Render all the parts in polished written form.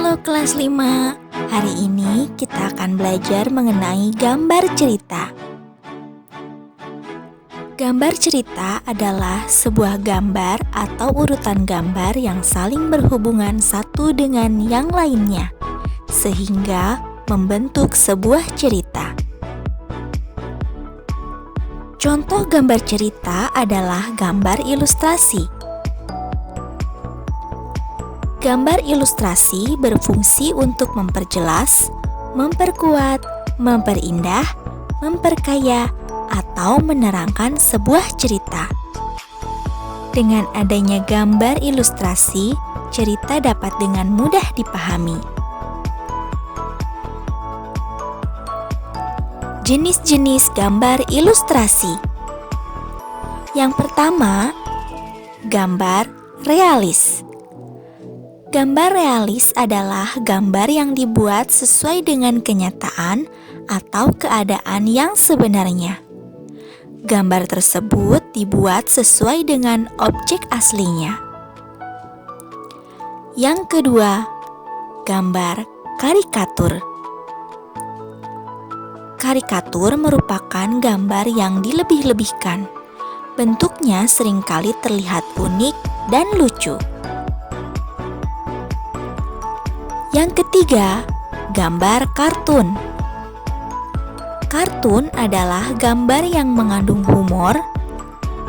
Halo kelas 5. Hari ini kita akan belajar mengenai gambar cerita. Gambar cerita adalah sebuah gambar atau urutan gambar yang saling berhubungan satu dengan yang lainnya, sehingga membentuk sebuah cerita. Contoh gambar cerita adalah gambar ilustrasi. Gambar ilustrasi berfungsi untuk memperjelas, memperkuat, memperindah, memperkaya, atau menerangkan sebuah cerita. Dengan adanya gambar ilustrasi, cerita dapat dengan mudah dipahami. Jenis-jenis gambar ilustrasi. Yang pertama, gambar realis. Gambar realis adalah gambar yang dibuat sesuai dengan kenyataan atau keadaan yang sebenarnya. Gambar tersebut dibuat sesuai dengan objek aslinya. Yang kedua, gambar karikatur. Karikatur merupakan gambar yang dilebih-lebihkan. Bentuknya seringkali terlihat unik dan lucu. Yang ketiga, gambar kartun. Kartun adalah gambar yang mengandung humor.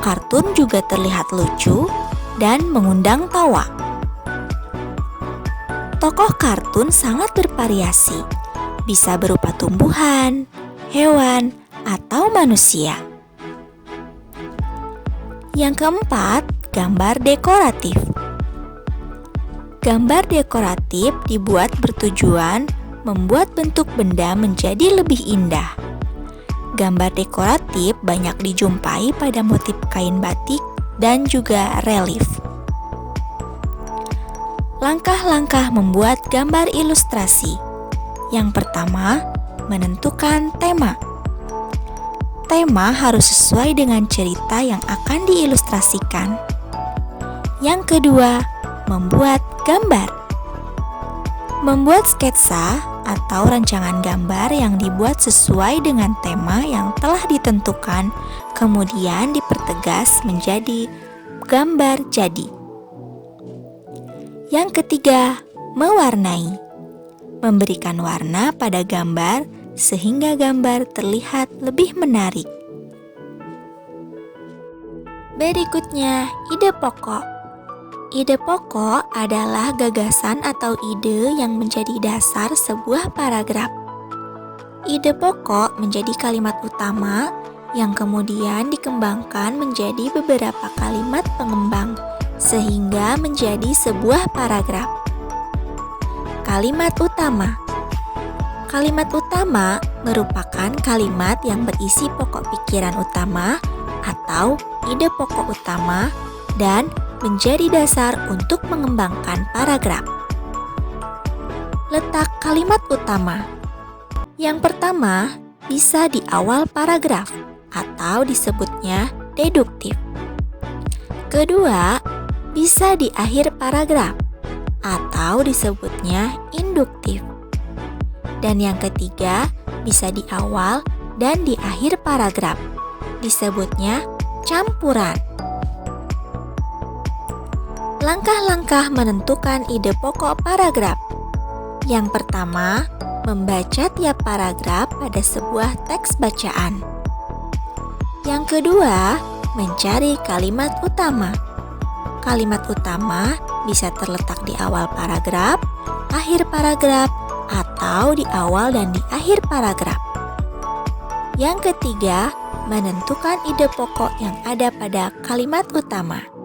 Kartun juga terlihat lucu dan mengundang tawa. Tokoh kartun sangat bervariasi, bisa berupa tumbuhan, hewan, atau manusia. Yang keempat, gambar dekoratif. Gambar dekoratif dibuat bertujuan membuat bentuk benda menjadi lebih indah. Gambar dekoratif banyak dijumpai pada motif kain batik dan juga relief. Langkah-langkah membuat gambar ilustrasi. Yang pertama, menentukan tema. Tema harus sesuai dengan cerita yang akan diilustrasikan. Yang kedua, membuat gambar. Membuat sketsa atau rancangan gambar yang dibuat sesuai dengan tema yang telah ditentukan, kemudian dipertegas menjadi gambar jadi. Yang ketiga, mewarnai. Memberikan warna pada gambar sehingga gambar terlihat lebih menarik. Berikutnya, ide pokok. Ide pokok adalah gagasan atau ide yang menjadi dasar sebuah paragraf. Ide pokok menjadi kalimat utama yang kemudian dikembangkan menjadi beberapa kalimat pengembang sehingga menjadi sebuah paragraf. Kalimat utama. Kalimat utama merupakan kalimat yang berisi pokok pikiran utama atau ide pokok utama dan menjadi dasar untuk mengembangkan paragraf. Letak kalimat utama. Yang pertama, bisa di awal paragraf atau disebutnya deduktif. Kedua, bisa di akhir paragraf atau disebutnya induktif. Dan yang ketiga, bisa di awal dan di akhir paragraf, disebutnya campuran. Langkah-langkah menentukan ide pokok paragraf. Yang pertama, membaca tiap paragraf pada sebuah teks bacaan. Yang kedua, mencari kalimat utama. Kalimat utama bisa terletak di awal paragraf, akhir paragraf, atau di awal dan di akhir paragraf. Yang ketiga, menentukan ide pokok yang ada pada kalimat utama.